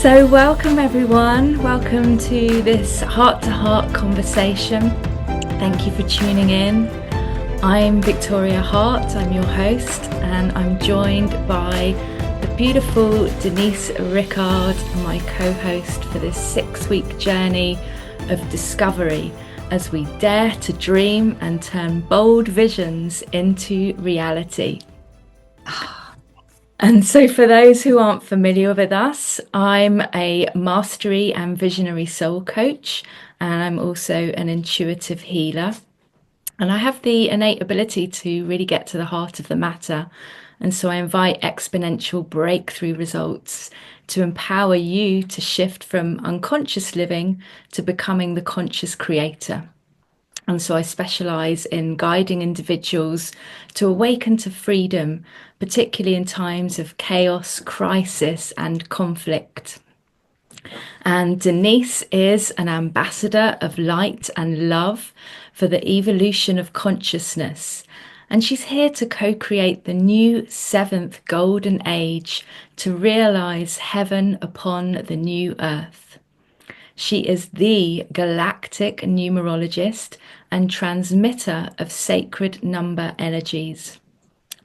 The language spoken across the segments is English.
So, welcome everyone. Welcome to this heart to heart conversation. Thank you for tuning in. I'm Victoria Hart, I'm your host, and I'm joined by the beautiful Denise Rickard, my co host for this 6-week journey of discovery as we dare to dream and turn bold visions into reality. And so for those who aren't familiar with us, I'm a mastery and visionary soul coach, and I'm also an intuitive healer. And I have the innate ability to really get to the heart of the matter. And so I invite exponential breakthrough results to empower you to shift from unconscious living to becoming the conscious creator. And so I specialize in guiding individuals to awaken to freedom, particularly in times of chaos, crisis, and conflict. And Denise is an ambassador of light and love for the evolution of consciousness. And she's here to co-create the new 7th golden age to realize heaven upon the new earth. She is the galactic numerologist and transmitter of sacred number energies,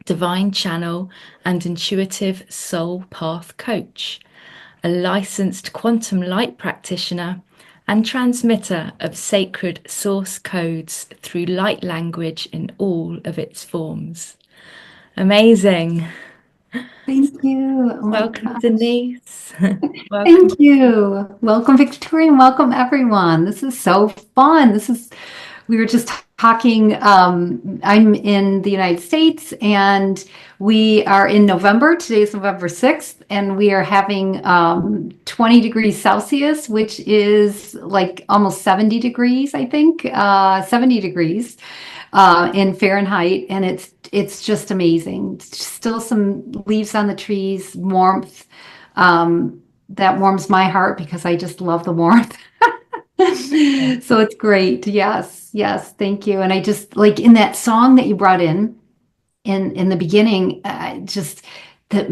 divine channel and intuitive soul path coach, a licensed quantum light practitioner and transmitter of sacred source codes through light language in all of its forms. Amazing. Thank you. Oh my Welcome, gosh. Denise. Welcome. Thank you. Welcome, Victoria, and welcome everyone. This is so fun. We were just talking. I'm in the United States and we are in November. Today is November 6th, and we are having 20 degrees Celsius, which is like almost 70 degrees, I think, 70 degrees in Fahrenheit. And it's just amazing. Still some leaves on the trees, warmth. That warms my heart because I just love the warmth. So it's great. Yes, yes, thank you. And I just like in that song that you brought in the beginning, just that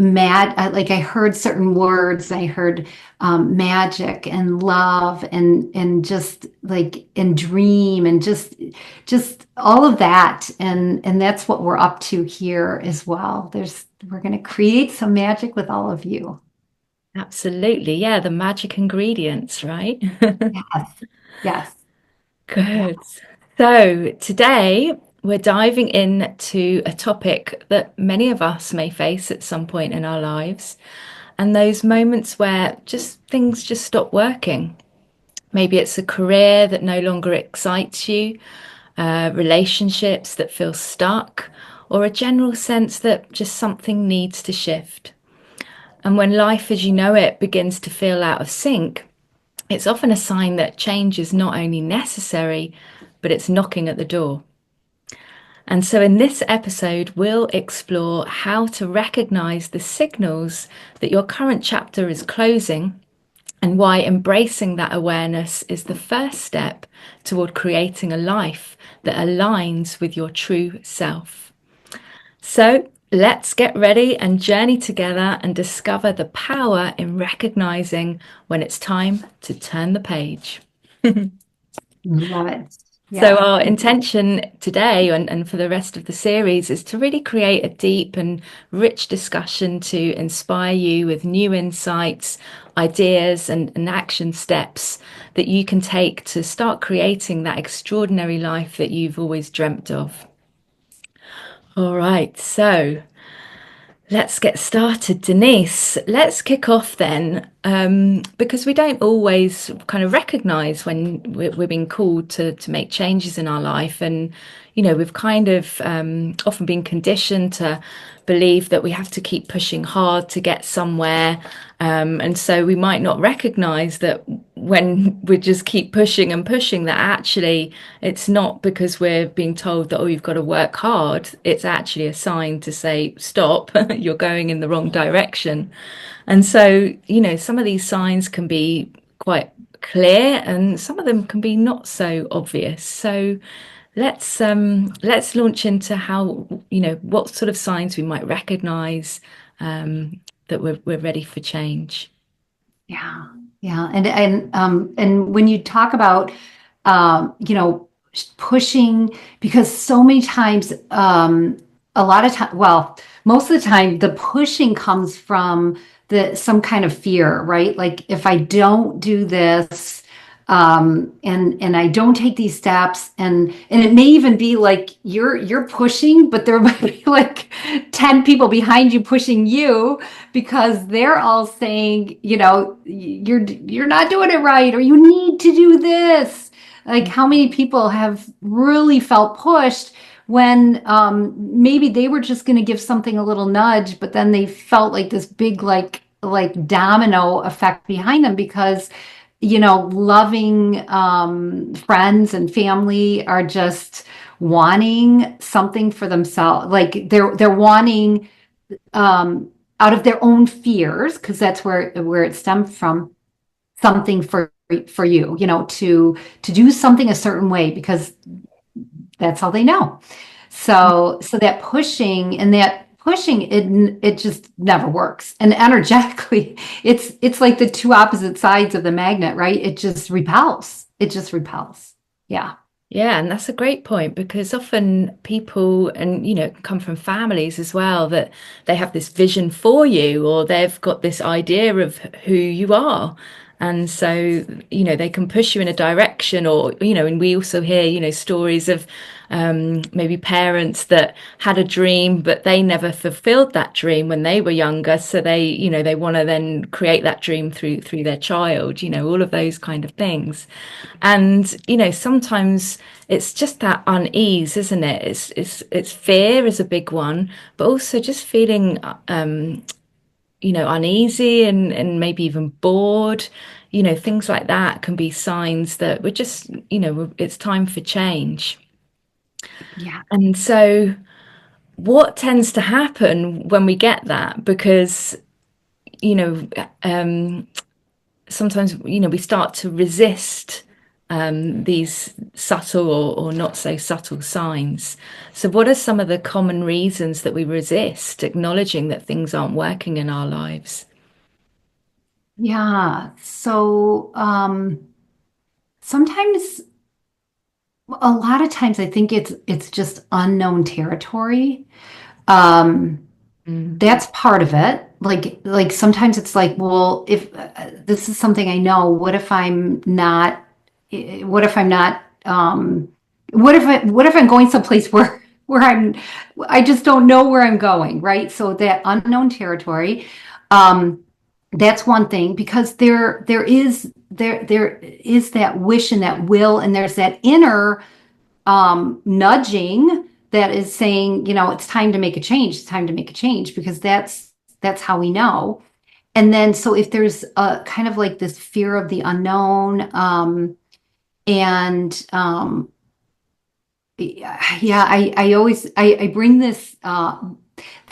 like I heard certain words. I heard magic and love and just like and dream and just all of that. And that's what we're up to here as well. We're going to create some magic with all of you. Absolutely. Yeah, the magic ingredients, right? Yes, yes, yeah. Good. So today we're diving into a topic that many of us may face at some point in our lives, and those moments where just things just stop working. Maybe it's a career that no longer excites you, relationships that feel stuck, or a general sense that just something needs to shift. And when life as you know it begins to feel out of sync, it's often a sign that change is not only necessary, but it's knocking at the door. And so, in this episode, we'll explore how to recognize the signals that your current chapter is closing and why embracing that awareness is the first step toward creating a life that aligns with your true self. So, let's get ready and journey together and discover the power in recognizing when it's time to turn the page. Love it. So, Yes. our intention today and for the rest of the series is to really create a deep and rich discussion to inspire you with new insights, ideas, and action steps that you can take to start creating that extraordinary life that you've always dreamt of. All right, so let's get started, Denise. Let's kick off then, because we don't always kind of recognize when we're being called to make changes in our life. And, you know, we've kind of often been conditioned to believe that we have to keep pushing hard to get somewhere. And so we might not recognize that when we just keep pushing and pushing, that actually it's not because we're being told that, oh, you've got to work hard. It's actually a sign to say, stop, you're going in the wrong direction. And so, you know, some of these signs can be quite clear and some of them can be not so obvious. So let's launch into how, you know, what sort of signs we might recognize that we're ready for change. Yeah. Yeah. And when you talk about you know, pushing, because so many times, a lot of time, well, most of the time the pushing comes from some kind of fear, right? Like if I don't do this, and I don't take these steps, and it may even be like you're pushing, but there might be like 10 people behind you pushing you because they're all saying, you're not doing it right, or you need to do this. Like how many people have really felt pushed when maybe they were just going to give something a little nudge, but then they felt like this big like domino effect behind them because loving friends and family are just wanting something for themselves. Like they're wanting out of their own fears, because that's where it stemmed from, something for you, to do something a certain way because that's how they know. So that pushing it just never works. And energetically, it's like the two opposite sides of the magnet, right? It just repels. It just repels. Yeah. Yeah, and that's a great point because often people, and come from families as well, that they have this vision for you or they've got this idea of who you are. And so, they can push you in a direction or, and we also hear, stories of maybe parents that had a dream, but they never fulfilled that dream when they were younger. So they want to then create that dream through their child, all of those kind of things. And sometimes it's just that unease, isn't it? It's fear is a big one, but also just feeling uneasy and maybe even bored. Things like that can be signs that we're just, it's time for change. Yeah. And so what tends to happen when we get that? Because, you know, um, sometimes we start to resist these subtle or not so subtle signs. So what are some of the common reasons that we resist acknowledging that things aren't working in our lives? Yeah. So sometimes, a lot of times, I think it's just unknown territory. Um, Mm. that's part of it. Like sometimes it's like, well, if this is something I know, what if I'm not what if I'm going someplace where I just don't know where I'm going, right? So that unknown territory, um that's one thing, because there is that wish and that will, and there's that inner nudging that is saying, it's time to make a change. It's time to make a change, because that's how we know. And then, so if there's a kind of like this fear of the unknown, and yeah, I always I bring this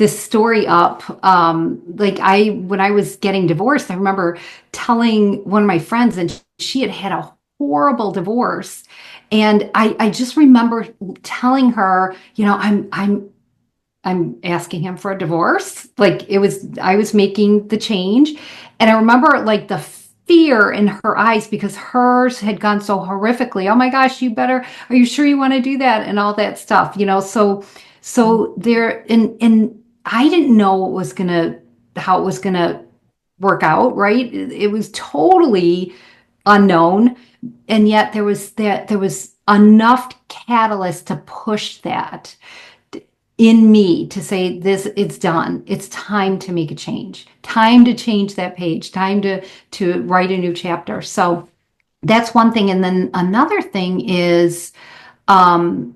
story up. Like when I was getting divorced, I remember telling one of my friends, and she had had a horrible divorce. And I just remember telling her, I'm asking him for a divorce. Like I was making the change. And I remember like the fear in her eyes, because hers had gone so horrifically. Oh my gosh, are you sure you want to do that? And all that stuff, so there, and I didn't know how it was gonna work out, right? It was totally unknown. And yet there was enough catalyst to push that in me to say, this, it's done. It's time to make a change. Time to change that page. Time to write a new chapter. So that's one thing. And then another thing um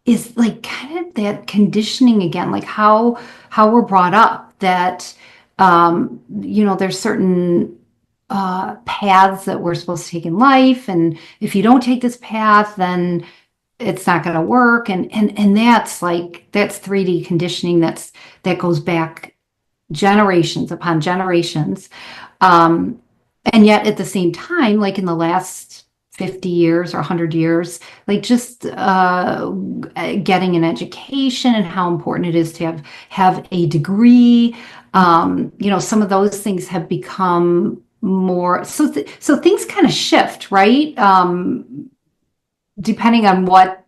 is like kind of that conditioning again, like how we're brought up, that there's certain paths that we're supposed to take in life, and if you don't take this path, then it's not going to work. And that's 3D conditioning. That goes back generations upon generations. um and yet at the same time, like in the last 50 years or 100 years, like just getting an education, and how important it is to have a degree, some of those things have become more, so things kind of shift, right? Depending on what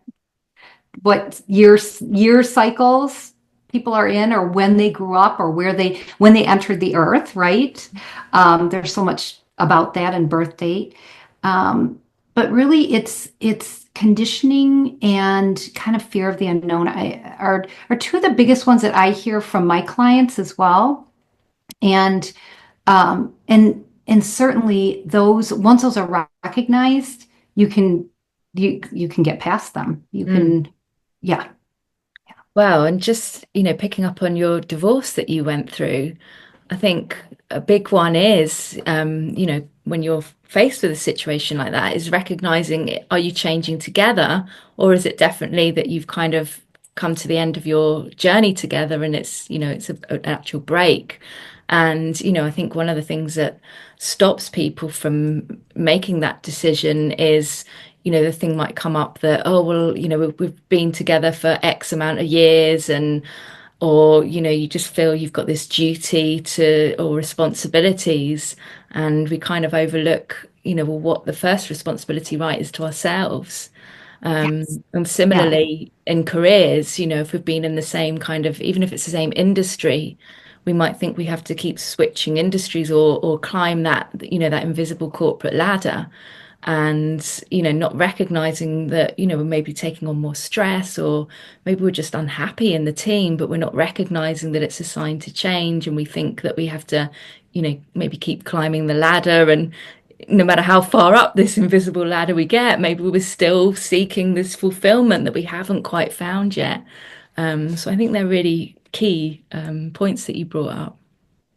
year cycles people are in, or when they grew up, or when they entered the earth, right? There's so much about that and birth date. But really it's conditioning and kind of fear of the unknown are two of the biggest ones that I hear from my clients as well. And and certainly those, once those are recognized, you can you can get past them. You Mm. can, yeah. Well, and just, picking up on your divorce that you went through, I think a big one is, when you're faced with a situation like that, is recognizing, are you changing together, or is it definitely that you've kind of come to the end of your journey together and it's an actual break. And, I think one of the things that stops people from making that decision is, the thing might come up that, oh, well, we've been together for X amount of years, and or you just feel you've got this duty to or responsibilities, and we kind of overlook, well, what the first responsibility, right, is to ourselves. Yes. And Yeah. similarly in careers, if we've been in the same kind of, even if it's the same industry, we might think we have to keep switching industries, or climb that, that invisible corporate ladder, and not recognizing that we're maybe taking on more stress, or maybe we're just unhappy in the team, but we're not recognizing that it's a sign to change, and we think that we have to maybe keep climbing the ladder, and no matter how far up this invisible ladder we get, maybe we're still seeking this fulfillment that we haven't quite found yet. So I think they're really key points that you brought up.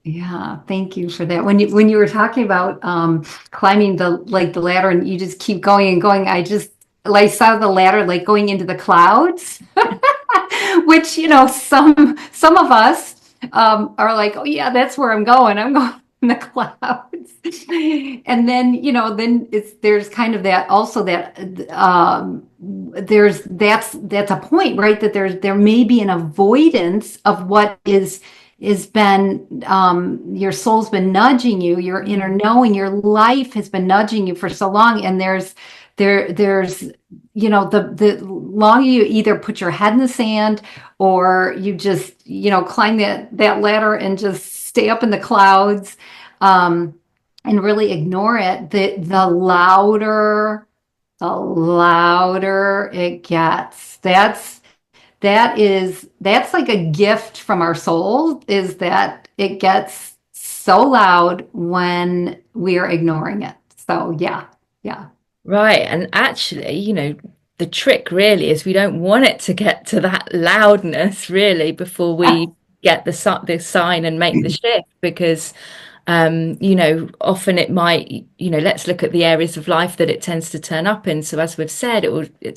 Yeah, thank you for that. When you were talking about climbing the ladder, and you just keep going and going, I just like saw the ladder like going into the clouds, which some of us are like, oh yeah, that's where I'm going. I'm going in the clouds, and then then there's kind of that also that that's a point, right? That there may be an avoidance of what is been your soul's been nudging you, your inner knowing, your life has been nudging you for so long, and there's the longer you either put your head in the sand, or you just climb that ladder and just stay up in the clouds, um, and really ignore it, the louder it gets. That's like a gift from our soul, is that it gets so loud when we are ignoring it. So yeah, yeah. Right. And actually, the trick really is we don't want it to get to that loudness really before we get the sign and make the shift, because often it might, let's look at the areas of life that it tends to turn up in. So as we've said,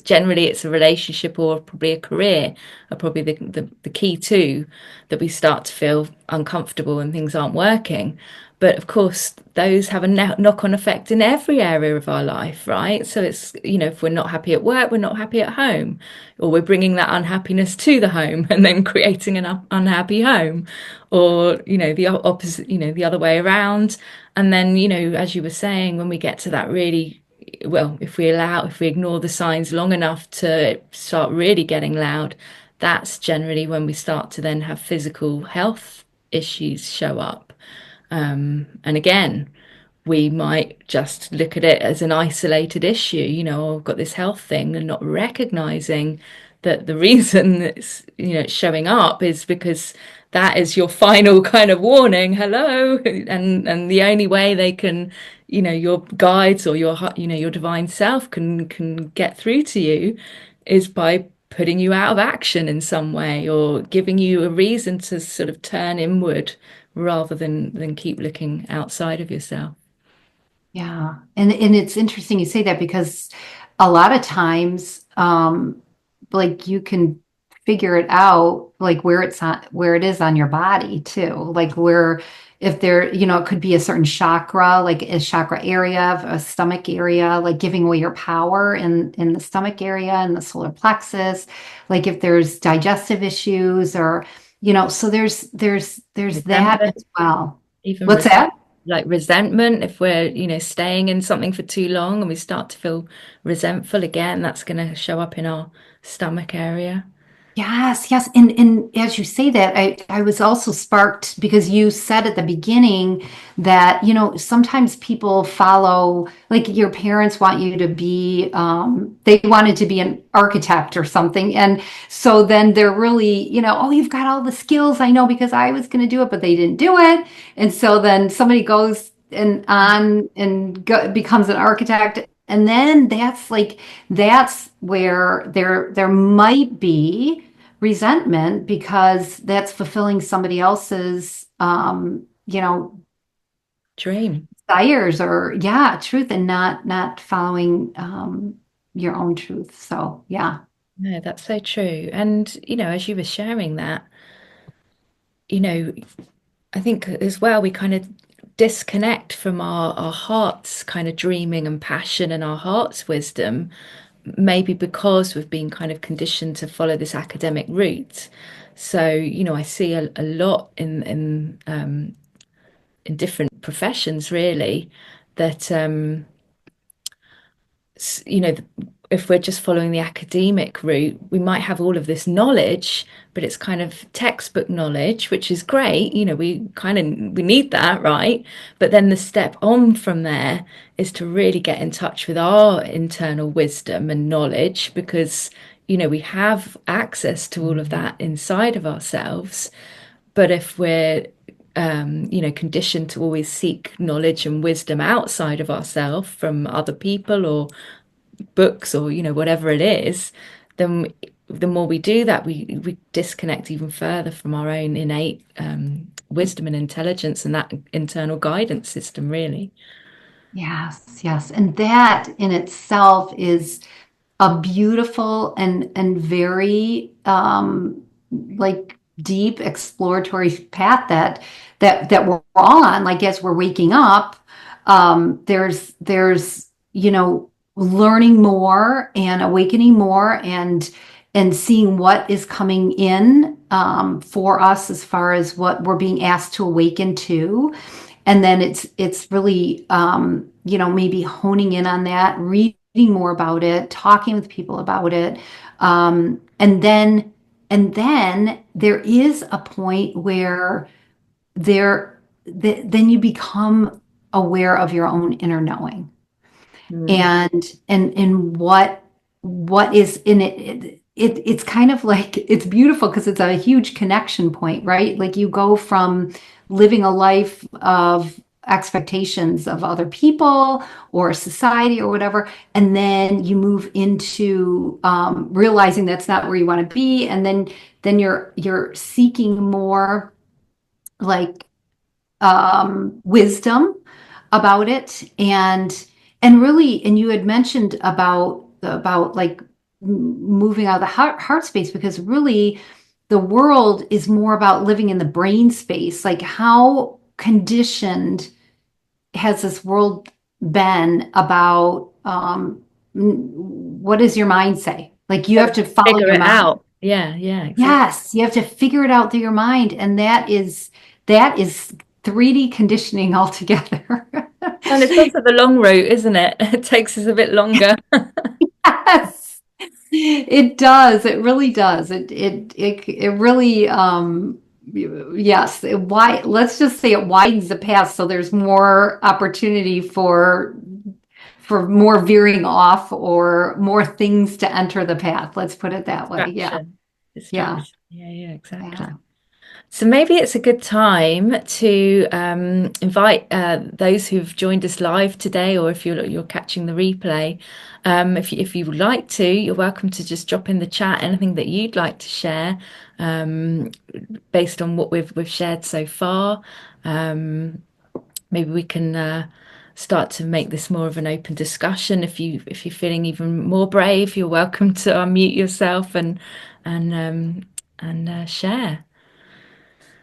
generally it's a relationship or probably a career are probably the key two, that we start to feel uncomfortable and things aren't working. But of course, those have a knock-on effect in every area of our life, right? So it's, if we're not happy at work, we're not happy at home, or we're bringing that unhappiness to the home and then creating an unhappy home, or, the opposite, the other way around. And then, as you were saying, when we get to that really, well, if we ignore the signs long enough to start really getting loud, that's generally when we start to then have physical health issues show up. And again, we might just look at it as an isolated issue, "Oh, I've got this health thing," and not recognizing that the reason it's, it's showing up is because that is your final kind of warning, hello. And the only way they can, your guides or your divine self can get through to you is by putting you out of action in some way, or giving you a reason to sort of turn inward rather than keep looking outside of yourself. Yeah. And it's interesting you say that, because a lot of times, like you can figure it out, like where it is on your body too. Like where, if there, it could be a certain chakra, like a chakra area, a stomach area, like giving away your power in the stomach area and the solar plexus. Like if there's digestive issues, or so there's that Remember, as well. even What's that? like resentment. If we're, staying in something for too long and we start to feel resentful again, that's going to show up in our stomach area. Yes, yes. And as you say that, I was also sparked because you said at the beginning that, sometimes people follow, like your parents want you to be, they wanted to be an architect or something. And so then they're really, oh, you've got all the skills I know because I was going to do it, but they didn't do it. And so then somebody goes and on and becomes an architect. And then that's where there might be resentment because that's fulfilling somebody else's Dream. desires or yeah, truth and not following your own truth. So yeah. No, that's so true. And, as you were sharing that, you know, I think as well, we kind of disconnect from our heart's kind of dreaming and passion and our heart's wisdom, maybe because we've been kind of conditioned to follow this academic route. So, I see a lot in different professions really that if we're just following the academic route, we might have all of this knowledge, but it's kind of textbook knowledge, which is great. We need that, right? But then the step on from there is to really get in touch with our internal wisdom and knowledge because, we have access to all of that inside of ourselves. But if we're conditioned to always seek knowledge and wisdom outside of ourselves from other people or books or whatever it is, then the more we do that, we disconnect even further from our own innate wisdom and intelligence and that internal guidance system, really. Yes, yes. And that in itself is a beautiful and very like deep exploratory path that we're all on. Like as we're waking up, there's learning more and awakening more and seeing what is coming in for us as far as what we're being asked to awaken to. And then it's really maybe honing in on that, reading more about it, talking with people about it, and then there is a point where then you become aware of your own inner knowing Mm. and what is in it's kind of like it's beautiful because it's a huge connection point, right? Like you go from living a life of expectations of other people or society or whatever, and then you move into realizing that's not where you want to be, and then you're seeking more like wisdom about it and really and you had mentioned about like moving out of the heart space because really the world is more about living in the brain space. Like how conditioned has this world been about what does your mind say? Like you have Gotta to follow figure your it mind. out. Yeah, yeah, exactly. Yes, you have to figure it out through your mind, and that is 3D conditioning altogether. And it's also the long route, isn't it? It takes us a bit longer. Yes, it does. It really does. It really yes, let's just say it widens the path so there's more opportunity for more veering off or more things to enter the path. Let's put it that way. Yeah. Distraction. Yeah. Distraction. Yeah, yeah, exactly. Yeah. So maybe it's a good time to invite those who've joined us live today, or if you're catching the replay, if you would like to, you're welcome to just drop in the chat anything that you'd like to share, um, based on what we've shared so far. Maybe we can start to make this more of an open discussion. If you're feeling even more brave, you're welcome to unmute yourself and share.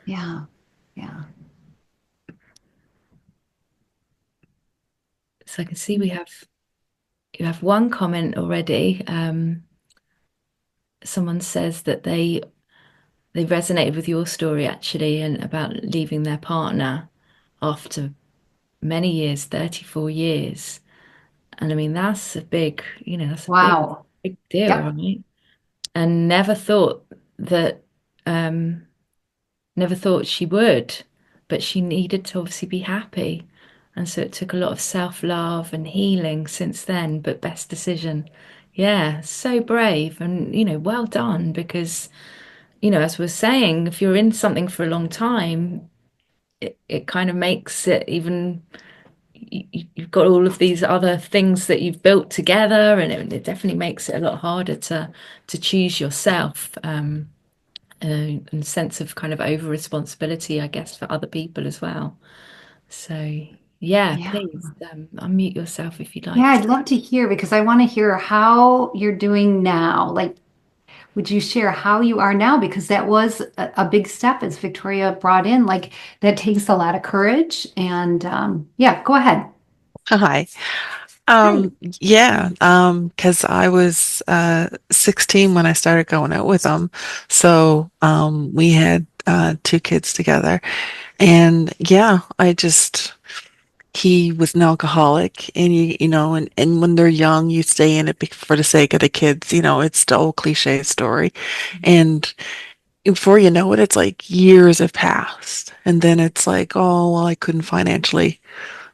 Yeah. Yeah. So I can see you have one comment already. Someone says that they resonated with your story actually and about leaving their partner after. many years, 34 years. And I mean, that's a big, that's a big, Wow. big deal, Yep. right? And that, um, never thought she would, but she needed to obviously be happy. And so it took a lot of self-love and healing since then, but best decision. Yeah, so brave and, well done because, as we're saying, if you're in something for a long time, it kind of makes it even you've got all of these other things that you've built together, and it definitely makes it a lot harder to choose yourself, and sense of kind of over responsibility, I guess, for other people as well. So yeah, Yeah. please unmute yourself if you'd Yeah, like to. I'd love to hear because I want to hear how you're doing now. Like, would you share how you are now? Because that was a big step as Victoria brought in. Like, that takes a lot of courage. And yeah, go ahead. Hi. Hi. Yeah, because I was 16 when I started going out with him. So we had two kids together. And yeah, he was an alcoholic and and when they're young, you stay in it for the sake of the kids. It's the old cliche story. And before you know it, it's like years have passed. And then it's like, oh, well, I couldn't financially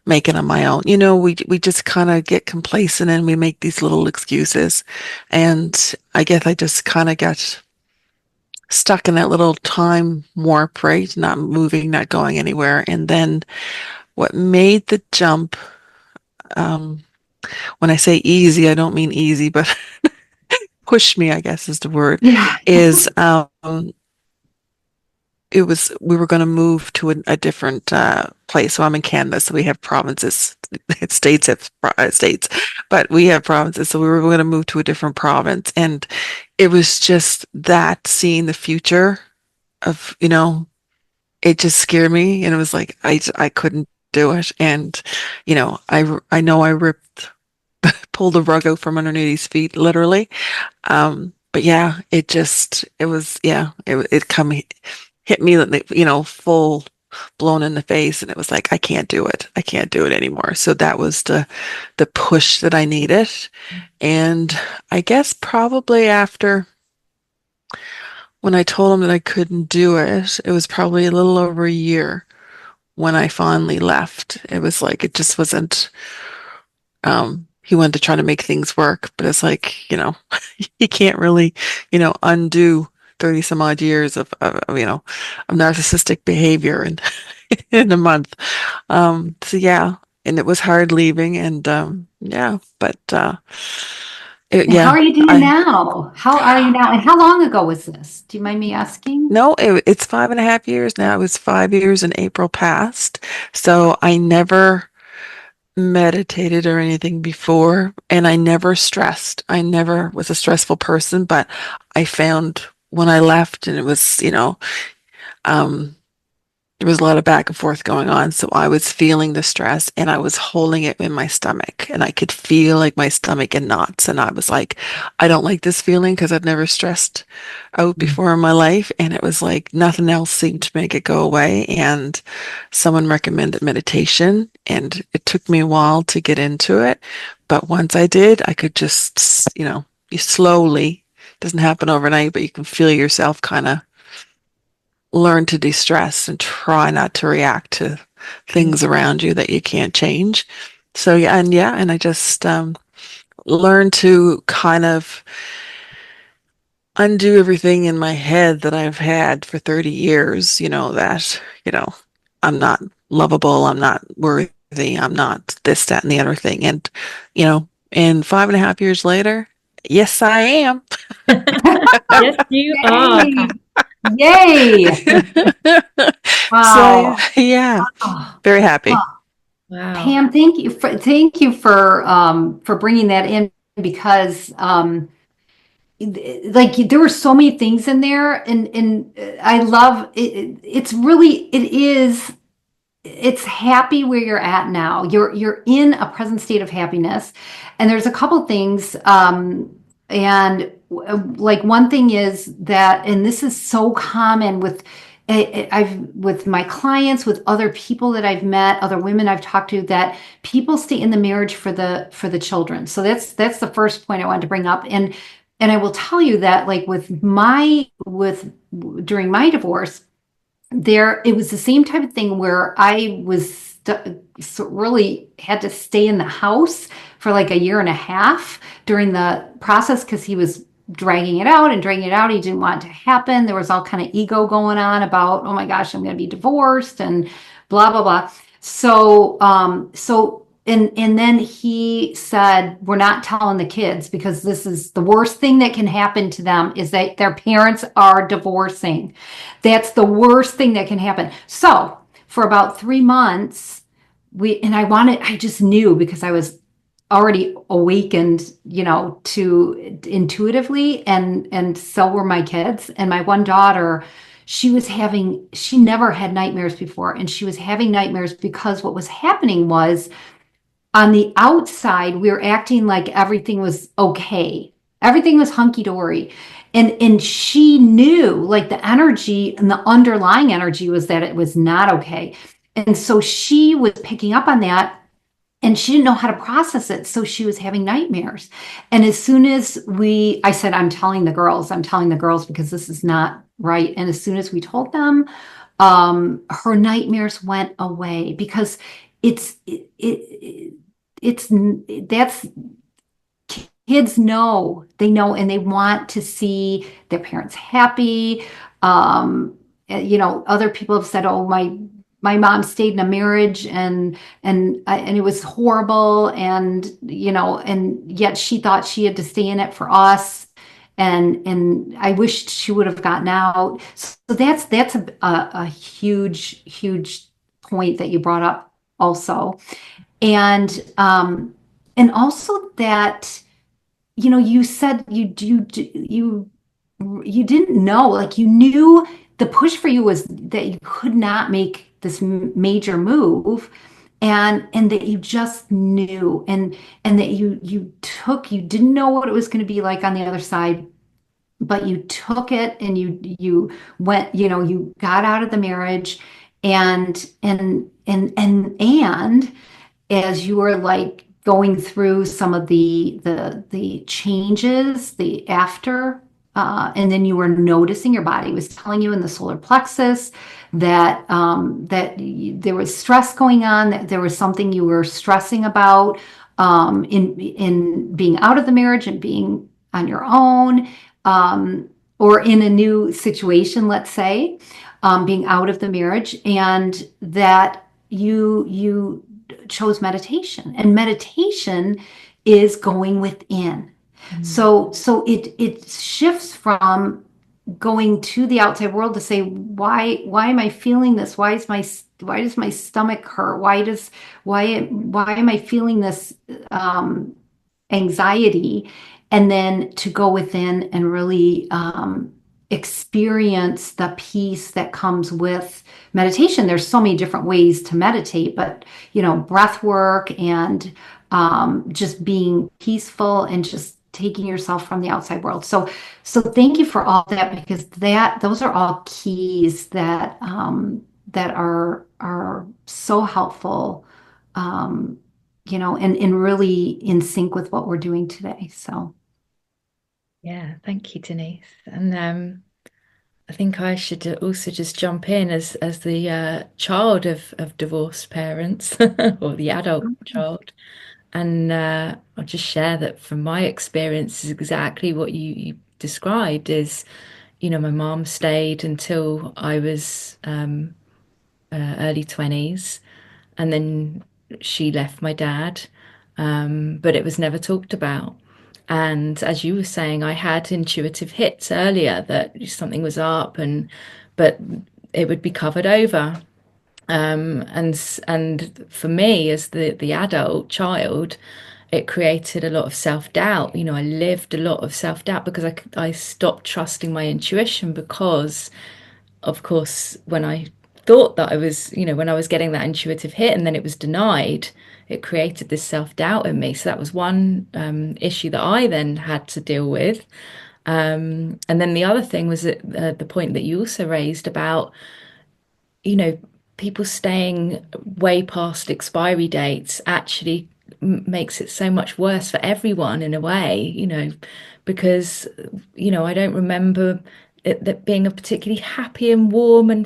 make it on my own. We just kind of get complacent and we make these little excuses. And I guess I just kind of got stuck in that little time warp, right? Not moving, not going anywhere. And then what made the jump, um, when I say easy, I don't mean easy, but push me, I guess is the word, Yeah. is we were going to move to a different place. So I'm in Canada, so we have provinces. States have states, but we have provinces. So we were going to move to a different province, and it was just that seeing the future of it just scared me, and it was like I couldn't do it, and I know I ripped pulled the rug out from underneath his feet, literally. But yeah, it was, yeah, it come hit me, full blown in the face. And it was like, I can't do it. I can't do it anymore. So that was the push that I needed. And I guess probably after when I told him that I couldn't do it, it was probably a little over a year when I finally left. It was like, it just wasn't, he wanted to try to make things work, but it's like, he can't really, undo 30 some odd years of narcissistic behavior in, in a month. So yeah, and it was hard leaving and, yeah, but, And how yeah, are you doing I, now? How are you now? And how long ago was this? Do you mind me asking? no, it's 5.5 years now. It was 5 years in April past. So I never meditated or anything before, and I never stressed. I never was a stressful person, but I found when I left and it was, um, there was a lot of back and forth going on. So I was feeling the stress and I was holding it in my stomach and I could feel like my stomach in knots. And I was like, I don't like this feeling because I've never stressed out before in my life. And it was like nothing else seemed to make it go away. And someone recommended meditation and it took me a while to get into it. But once I did, I could just, you slowly, doesn't happen overnight, but you can feel yourself kind of learn to de-stress and try not to react to things around you that you can't change. So and I just learned to kind of undo everything in my head that I've had for 30 years, that, I'm not lovable, I'm not worthy, I'm not this, that, and the other thing. And 5.5 years later, yes, I am. Yes, you are. Yay! Yay! So Wow. yeah, Oh, very happy. well, Wow. Pam, thank you for bringing that in because like there were so many things in there and I love it. It's happy where you're at now. You're in a present state of happiness, and there's a couple things. And like one thing is that, and this is so common with I've with my clients, with other people that I've met, other women I've talked to, that people stay in the marriage for the children. So that's the first point I wanted to bring up. And I will tell you that like with during my divorce, there it was the same type of thing where I was so really had to stay in the house for like a year and a half during the process because he was dragging it out and dragging it out. He didn't want it to happen. There was all kind of ego going on about, oh my gosh, I'm going to be divorced and blah blah blah. And then he said, we're not telling the kids because this is the worst thing that can happen to them is that their parents are divorcing. That's the worst thing that can happen. So for about 3 months, I just knew because I was already awakened, to intuitively, and so were my kids. And my one daughter, she never had nightmares before, and she was having nightmares because what was happening was on the outside, we were acting like everything was okay. Everything was hunky dory. And she knew like the energy and the underlying energy was that it was not okay. And so she was picking up on that and she didn't know how to process it. So she was having nightmares. And as soon as I said, I'm telling the girls because this is not right. And as soon as we told them, her nightmares went away because it's, it, it, it's, that's, kids know, they know, and they want to see their parents happy. Other people have said, oh, my mom stayed in a marriage and it was horrible and yet she thought she had to stay in it for us and I wished she would have gotten out. So that's a huge point that you brought up also. And also that you said you didn't know, like you knew the push for you was that you could not make this major move, and that you just knew, and that you didn't know what it was going to be like on the other side, but you took it and you went, you got out of the marriage, and as you were like going through some of the changes, the after, and then you were noticing your body was telling you in the solar plexus that there was stress going on, that there was something you were stressing about in being out of the marriage and being on your own, or in a new situation, let's say, being out of the marriage, and that you chose meditation, and meditation is going within. Mm-hmm. So it shifts from going to the outside world to say, why am I feeling this? Why does my stomach hurt? Why am I feeling this anxiety? And then to go within and really experience the peace that comes with meditation. There's so many different ways to meditate, but breath work and just being peaceful and just taking yourself from the outside world. So thank you for all that, because those are all keys that are so helpful, and really in sync with what we're doing today. So. Yeah, thank you, Denise. And I think I should also just jump in as the child of divorced parents or the adult child. And I'll just share that from my experience is exactly what you described is, my mom stayed until I was early 20s, and then she left my dad, but it was never talked about. And as you were saying, I had intuitive hits earlier that something was up, but it would be covered over. And for me, as the adult child, it created a lot of self-doubt. I lived a lot of self-doubt because I stopped trusting my intuition because, of course, when I thought that I was, when I was getting that intuitive hit and then it was denied, it created this self-doubt in me. So that was one issue that I then had to deal with. And then the other thing was that, the point that you also raised about, you know, people staying way past expiry dates actually makes it so much worse for everyone in a way, because, I don't remember it that being a particularly happy and warm and,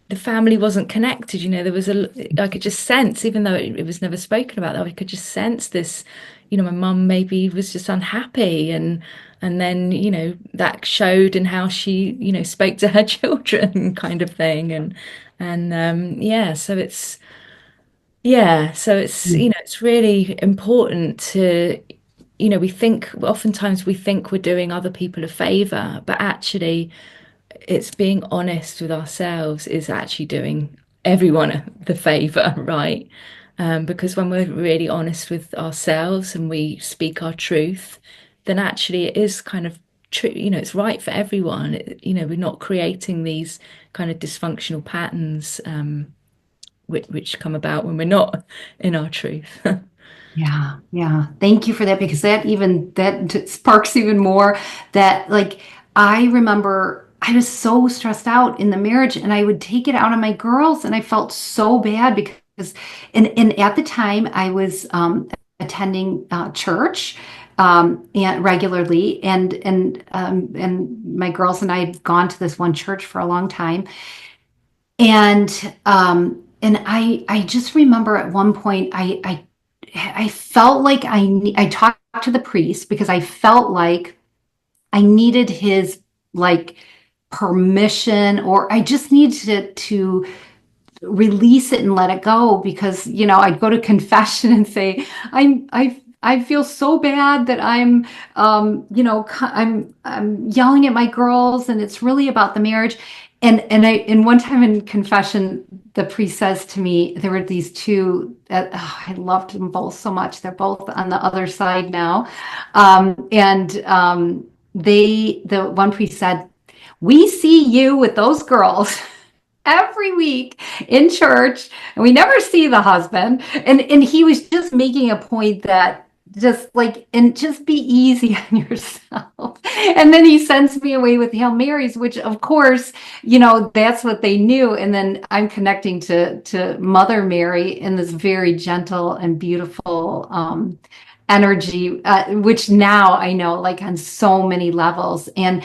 the family wasn't connected. There was I could just sense, even though it was never spoken about, I could just sense this, my mum maybe was just unhappy, and then, that showed in how she, spoke to her children kind of thing. And yeah, so it's it's really important to, we think oftentimes we think we're doing other people a favor, but actually it's being honest with ourselves is actually doing everyone the favor, right? Because when we're really honest with ourselves and we speak our truth, then actually it is kind of true, it's right for everyone. We're not creating these kind of dysfunctional patterns, which come about when we're not in our truth. Yeah, yeah. Thank you for that, because that sparks even more that, like, I remember I was so stressed out in the marriage, and I would take it out on my girls, and I felt so bad because and at the time I was attending church and regularly, and my girls and I had gone to this one church for a long time. And I just remember at one point I felt like I talked to the priest because I felt like I needed his, like, permission, or I just needed to release it and let it go, because I'd go to confession and say I feel so bad that I'm yelling at my girls, and it's really about the marriage. And one time in confession, the priest says to me, there were these two that, I loved them both so much. They're both on the other side now. And the one priest said, "We see you with those girls every week in church, and we never see the husband." And he was just making a point that, just be easy on yourself. And then he sends me away with Hail Marys, which of course, that's what they knew. And then I'm connecting to Mother Mary in this very gentle and beautiful energy, which now I know, like, on so many levels. And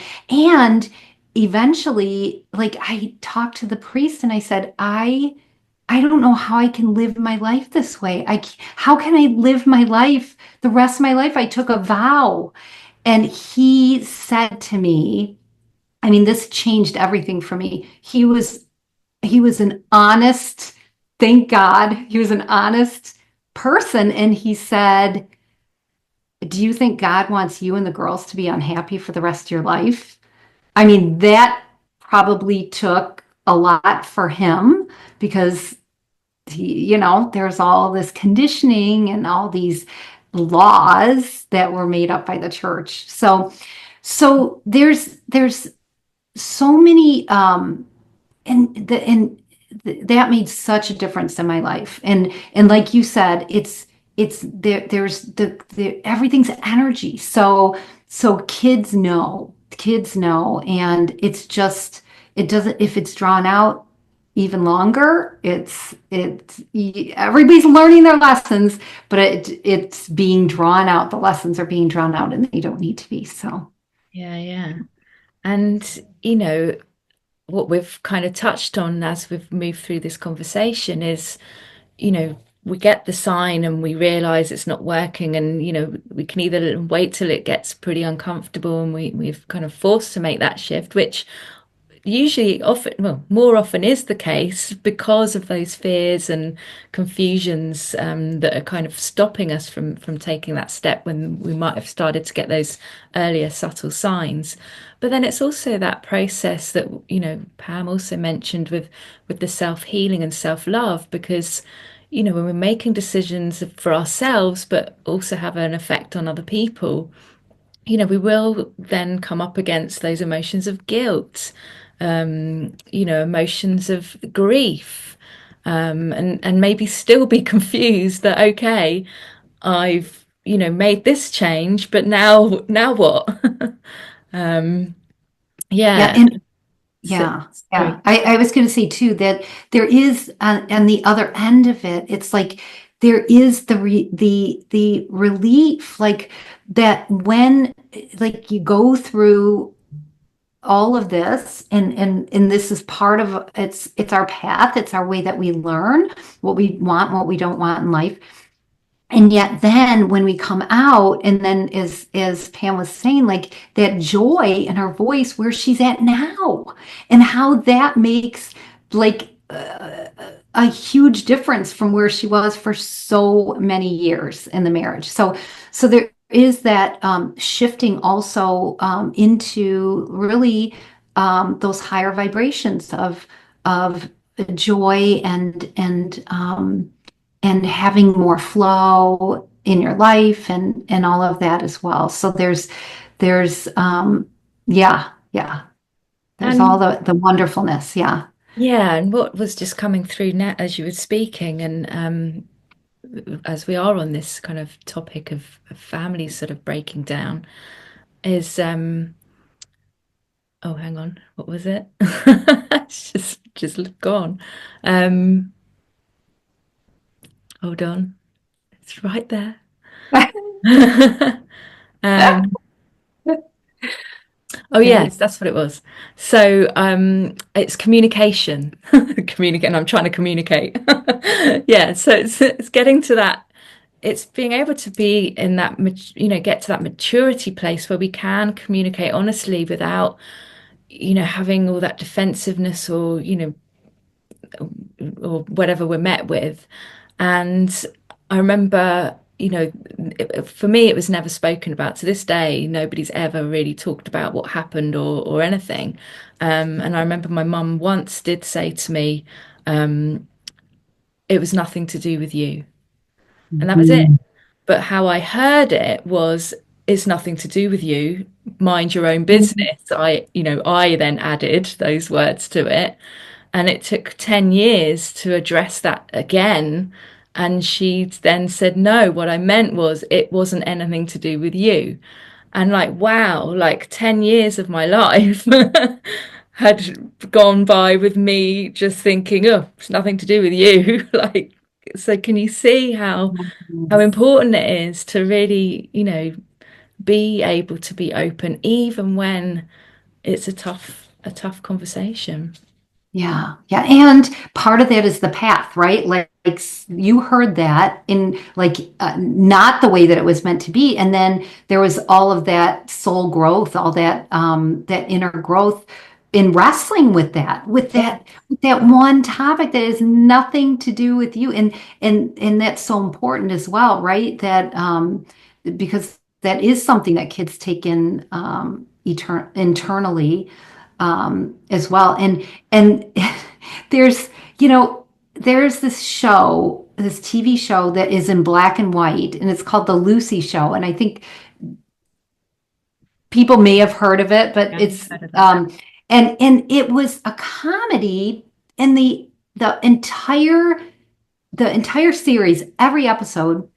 eventually, like, I talked to the priest and I said, I don't know how I can live my life this way. How can I live my life the rest of my life? I took a vow. And he said to me, I mean, this changed everything for me. He was an honest, thank God, he was an honest person. And he said, "Do you think God wants you and the girls to be unhappy for the rest of your life?" I mean, that probably took a lot for him, because there's all this conditioning and all these laws that were made up by the church. So there's so many, and that made such a difference in my life. And like you said, it's there's the everything's energy. So kids know, and it's just, it doesn't, if it's drawn out even longer, it's everybody's learning their lessons, but it's being drawn out. The lessons are being drawn out, and they don't need to be. So Yeah, yeah. And, what we've kind of touched on as we've moved through this conversation is, we get the sign and we realize it's not working, and, we can either wait till it gets pretty uncomfortable and we've kind of forced to make that shift, which usually often, well, more often is the case because of those fears and confusions, that are kind of stopping us from taking that step when we might have started to get those earlier subtle signs. But then it's also that process that, Pam also mentioned with the self-healing and self-love, because, when we're making decisions for ourselves but also have an effect on other people, we will then come up against those emotions of guilt, emotions of grief, and maybe still be confused that, okay, I've, made this change, but now what? um Yeah, yeah. and So, yeah, sorry. yeah. I was going to say too that there is on the other end of it, it's like there is the relief, like that when like you go through all of this and this is part of it's our path, it's our way that we learn what we want, what we don't want in life. And yet then when we come out and then as Pam was saying, like that joy in her voice where she's at now and how that makes like a huge difference from where she was for so many years in the marriage. So there is that shifting also into really those higher vibrations of joy and having more flow in your life and all of that as well. So there's yeah, there's all And the wonderfulness. Yeah. yeah, and what was just coming through now as you were speaking, and as we are on this kind of topic of families sort of breaking down, is oh, hang on, what was it? It's just gone. Um, hold on, it's right there. Um, oh Okay. yes, that's what it was. So it's communication. Communicate, and I'm trying to communicate. Yeah, so it's getting to that. It's being able to be in that, get to that maturity place where we can communicate honestly without, having all that defensiveness or whatever we're met with. And I remember, for me, it was never spoken about. To this day, nobody's ever really talked about what happened or anything. And I remember my mum once did say to me, it was nothing to do with you. And that was it. Mhm. But how I heard it was, it's nothing to do with you. Mind your own Mhm. business. I then added those words to it. And it took 10 years to address that again. And she then said, no, what I meant was it wasn't anything to do with you. And like, wow, like 10 years of my life had gone by with me just thinking, oh, it's nothing to do with you. Like, so can you see how important it is to really, be able to be open even when it's a tough conversation. Yeah, yeah, and part of that is the path, right? Like you heard that in like not the way that it was meant to be, and then there was all of that soul growth, all that that inner growth in wrestling with that, Yeah. with that one topic that has nothing to do with you, and that's so important as well, right? That because that is something that kids take in internally as well. And there's there's this show, this TV show that is in black and white, and it's called The Lucy Show. And I think people may have heard of it, but Yeah, I've it's heard of that. and it was a comedy, and the entire the entire series, every episode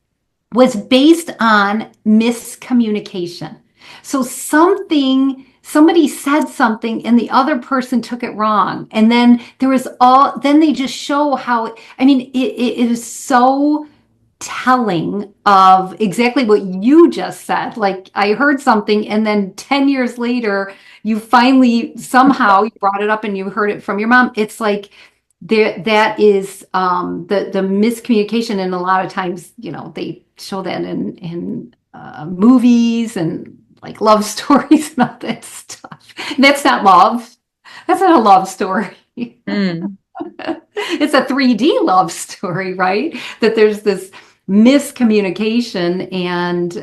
was based on miscommunication. So somebody said something and the other person took it wrong. And then they just show how, I mean, it is so telling of exactly what you just said. Like I heard something and then 10 years later, you finally somehow you brought it up and you heard it from your mom. It's like that is the miscommunication, and a lot of times, they show that in movies and like love stories and all that stuff. That's not love. That's not a love story. Mm. It's a 3D love story, right? That there's this miscommunication, and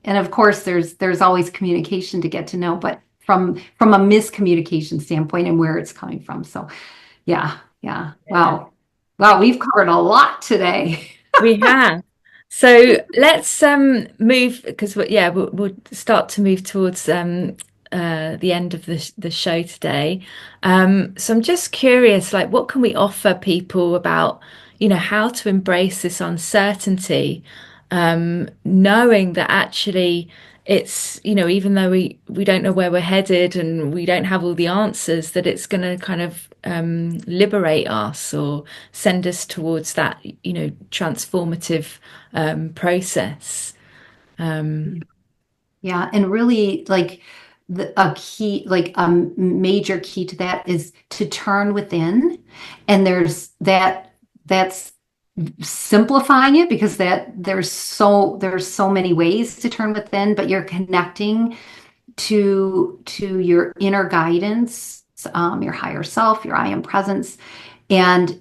of course there's always communication to get to know, but from a miscommunication standpoint and where it's coming from. So yeah, yeah. Yeah. Wow. Wow, we've covered a lot today. We have. So let's move because we'll start to move towards the end of the show today. So I'm just curious, like, what can we offer people about, how to embrace this uncertainty, knowing that actually it's, even though we don't know where we're headed and we don't have all the answers, that it's going to kind of liberate us or send us towards that, transformative process. Yeah, and really like a key, like a major key to that is to turn within. And that's simplifying it because that there's so many ways to turn within, but you're connecting to your inner guidance, your higher self, your I am presence, and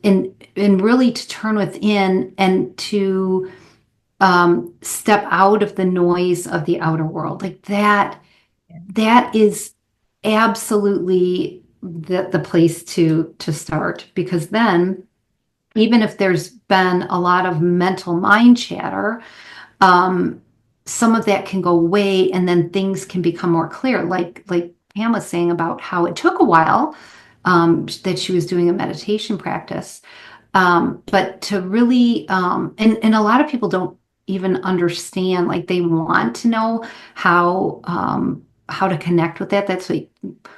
really to turn within and to step out of the noise of the outer world. Like that is absolutely the place to start, because then even if there's been a lot of mental mind chatter, um, some of that can go away and then things can become more clear. Like Pam was saying about how it took a while, that she was doing a meditation practice. But to really, and a lot of people don't even understand, like they want to know how to connect with that. That's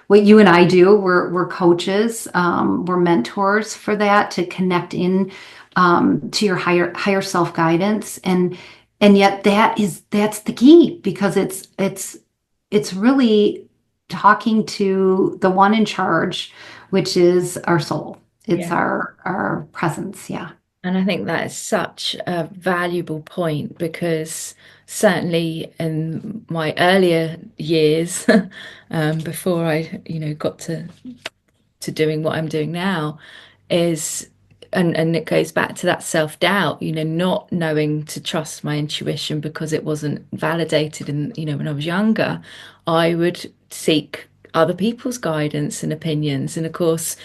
what you and I do. We're coaches, we're mentors for that, to connect in to your higher self guidance. And yet that's the key, because it's really talking to the one in charge, which is our soul. It's Yeah. our presence. Yeah. And I think that is such a valuable point because certainly in my earlier years, before I, got to doing what I'm doing now, is and it goes back to that self-doubt, not knowing to trust my intuition because it wasn't validated in, when I was younger. I would seek other people's guidance and opinions. And of course,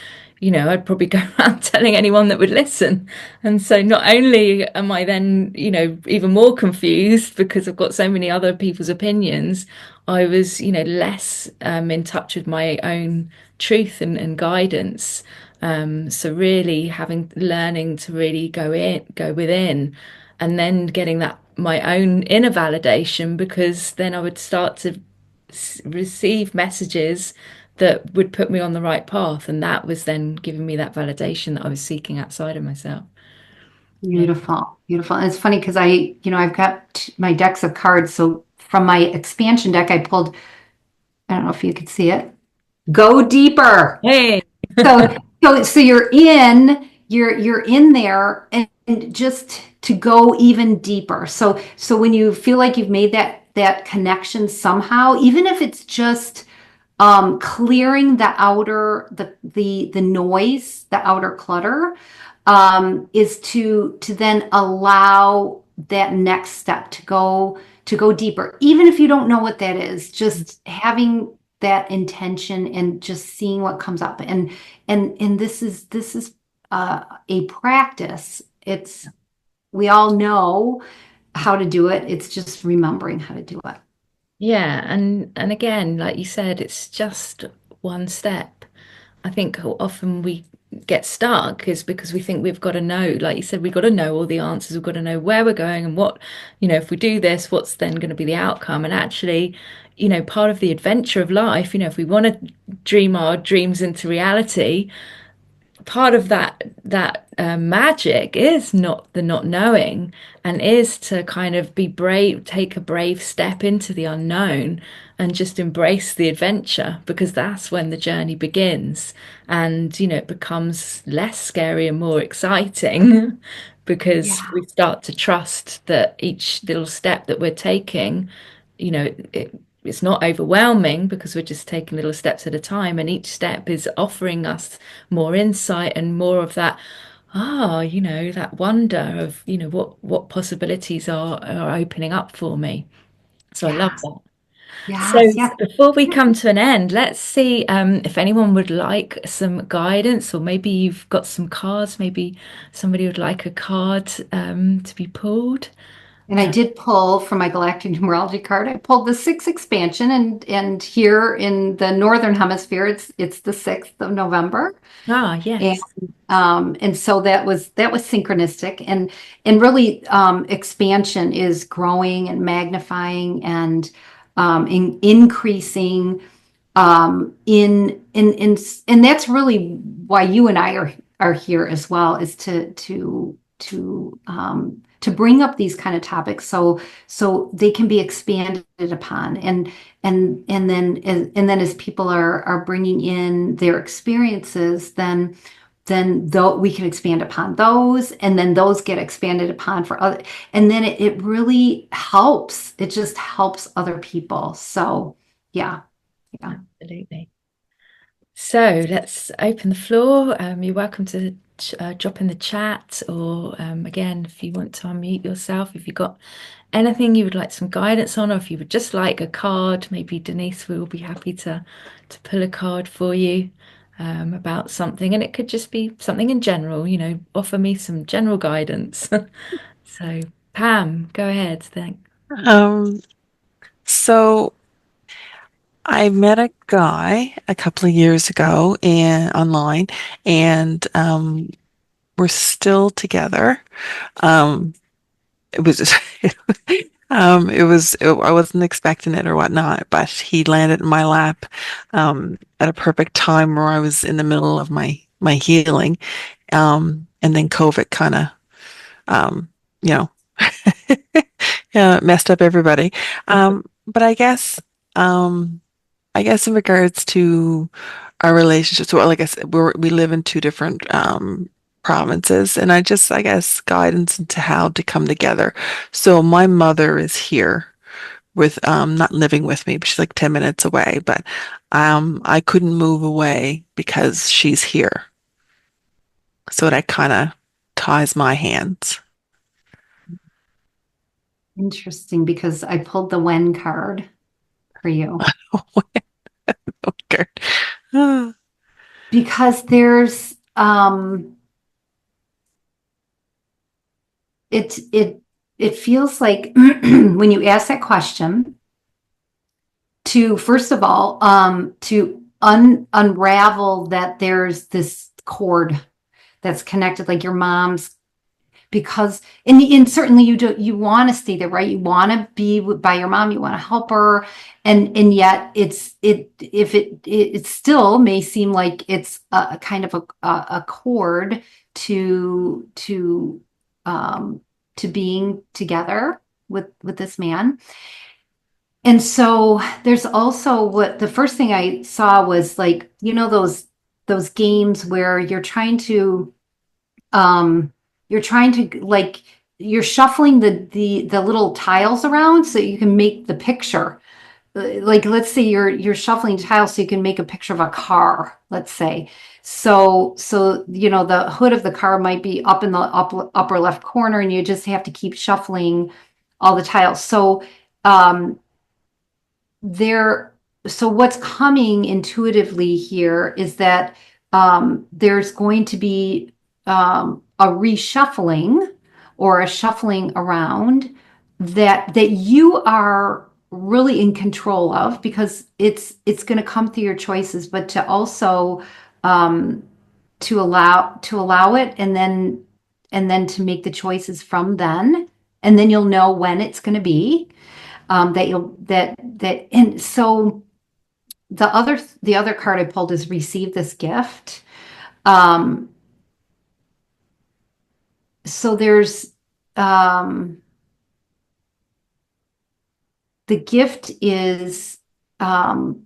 I'd probably go around telling anyone that would listen. And so not only am I then, even more confused because I've got so many other people's opinions, I was, less in touch with my own truth and guidance. So really learning to really go within, and then getting that my own inner validation, because then I would start to receive messages that would put me on the right path, and that was then giving me that validation that I was seeking outside of myself. Yeah. Beautiful, beautiful. And it's funny because I've got my decks of cards. So from my expansion deck, I pulled, I don't know if you could see it, go deeper. Hey. So so you're in there, and just to go even deeper. So when you feel like you've made that connection somehow, even if it's just clearing the outer the noise, the outer clutter, is to then allow that next step to go deeper, even if you don't know what that is. Just having that intention and just seeing what comes up, and this is a practice. It's We all know how to do it. It's just remembering how to do it. Yeah, and again, like you said, it's just one step. I think how often we get stuck is because we think we've got to know, like you said, we've got to know all the answers, we've got to know where we're going and what, if we do this, what's then going to be the outcome. And actually, part of the adventure of life, if we want to dream our dreams into reality, part of that magic is not knowing, and is to kind of be brave, take a brave step into the unknown and just embrace the adventure, because that's when the journey begins. And it becomes less scary and more exciting because Yeah. we start to trust that each little step that we're taking, it's not overwhelming because we're just taking little steps at a time, and each step is offering us more insight and more of that, that wonder of, what possibilities are opening up for me. So I love Yes. that. So Yes. Yes. before we come to an end, let's see if anyone would like some guidance, or maybe you've got some cards, maybe somebody would like a card to be pulled. And I did pull from my galactic numerology card. I pulled the sixth expansion, and here in the northern hemisphere, it's the 6th of November. Ah, And yes. so that was synchronistic, and really expansion is growing and magnifying and increasing and that's really why you and I are here as well, is to bring up these kind of topics so they can be expanded upon, and then as people are bringing in their experiences, then though we can expand upon those, and then those get expanded upon for other, and then it really helps. It just helps other people. So yeah. Yeah. Absolutely. So let's open the floor. You're welcome to drop in the chat, or again, if you want to unmute yourself, if you've got anything you would like some guidance on, or if you would just like a card, maybe Denise will be happy to pull a card for you about something, and it could just be something in general. Offer me some general guidance. So, Pam, go ahead. Thank. Um, so I met a guy a couple of years ago and online, and we're still together. Um, it was I wasn't expecting it or whatnot, but he landed in my lap at a perfect time where I was in the middle of my healing. And then COVID kind of um, you know yeah, messed up everybody. But I guess in regards to our relationships, well, like I said, we live in two different provinces, and I guess guidance into how to come together. So my mother is here with not living with me, but she's like 10 minutes away, but I couldn't move away because she's here. So that kind of ties my hands. Interesting, because I pulled the when card for you. Okay. Ah, Because there's it feels like when you ask that question, to first of all to unravel that there's this cord that's connected, like your mom's, because and certainly you want to stay there, right? You want to be by your mom, you want to help her, and yet it still may seem like it's a kind of a cord to to to being together with this man. And so there's also, what the first thing I saw was, like, those games where um you're trying to, like, you're shuffling the little tiles around so you can make the picture. Like, let's say you're shuffling tiles so you can make a picture of a car, let's say. So the hood of the car might be up in the upper left corner, and you just have to keep shuffling all the tiles. Um there so what's coming intuitively here is that there's going to be a reshuffling or a shuffling around that you are really in control of, because it's going to come through your choices, but to also um, to allow it, and then to make the choices from then, and then you'll know when it's going to be, that you'll that and so the other card I pulled is receive this gift. um so there's um the gift is um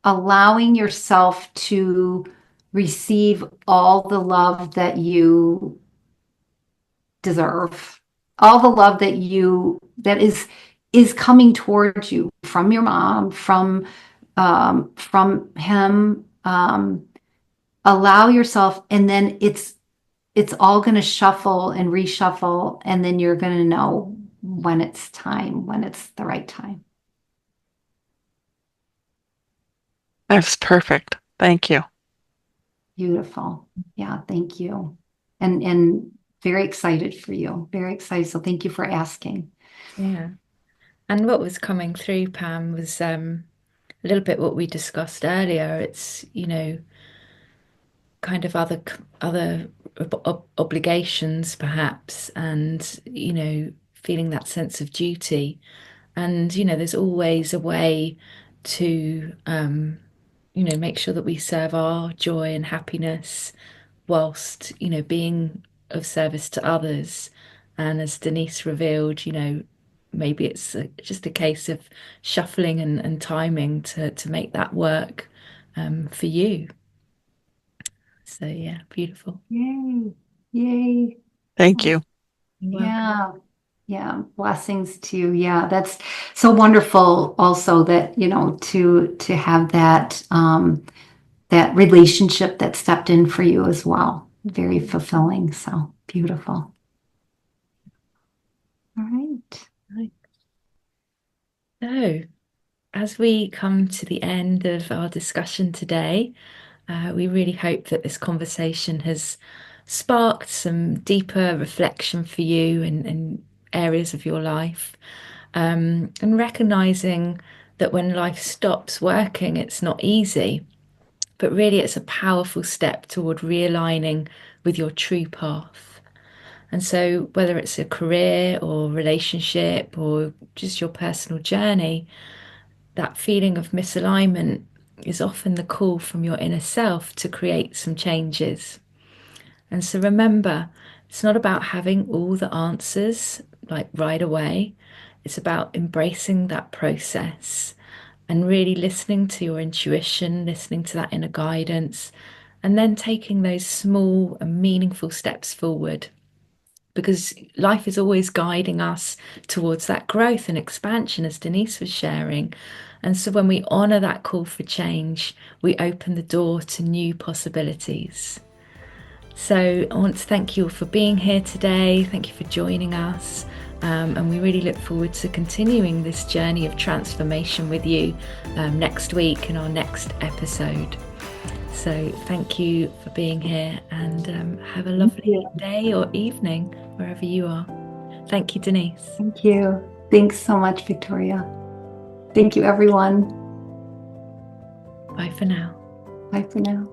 allowing yourself to receive all the love that you deserve, all the love that is coming towards you from your mom, from him. Allow yourself, and then it's all going to shuffle and reshuffle, and then you're going to know when it's time, when it's the right time. that's perfect. Thank you. Beautiful. Yeah, thank you. And very excited for you. Very excited. So thank you for asking. Yeah. And what was coming through, Pam, was a little bit what we discussed earlier. It's, kind of other obligations perhaps, and feeling that sense of duty. And there's always a way to make sure that we serve our joy and happiness whilst being of service to others. And as Denise revealed, maybe it's just a case of shuffling and timing to make that work for you. So yeah, beautiful. Yay. Yay. Thank you. You're welcome. Yeah. Yeah. Blessings to you. Yeah. That's so wonderful also that, to have that relationship that stepped in for you as well. Very fulfilling. So beautiful. All right. Right. So, as we come to the end of our discussion today, we really hope that this conversation has sparked some deeper reflection for you in areas of your life. And recognizing that when life stops working, it's not easy, but really it's a powerful step toward realigning with your true path. And so, whether it's a career or relationship or just your personal journey, that feeling of misalignment is often the call from your inner self to create some changes. And so remember, it's not about having all the answers like right away. It's about embracing that process and really listening to your intuition, listening to that inner guidance, and then taking those small and meaningful steps forward. Because life is always guiding us towards that growth and expansion, as Denise was sharing. And so when we honor that call for change, we open the door to new possibilities. So I want to thank you all for being here today. Thank you for joining us. And we really look forward to continuing this journey of transformation with you next week in our next episode. So thank you for being here, and have a lovely day or evening wherever you are. Thank you, Denise. Thank you. Thanks so much, Victoria. Thank you, everyone. Bye for now. Bye for now.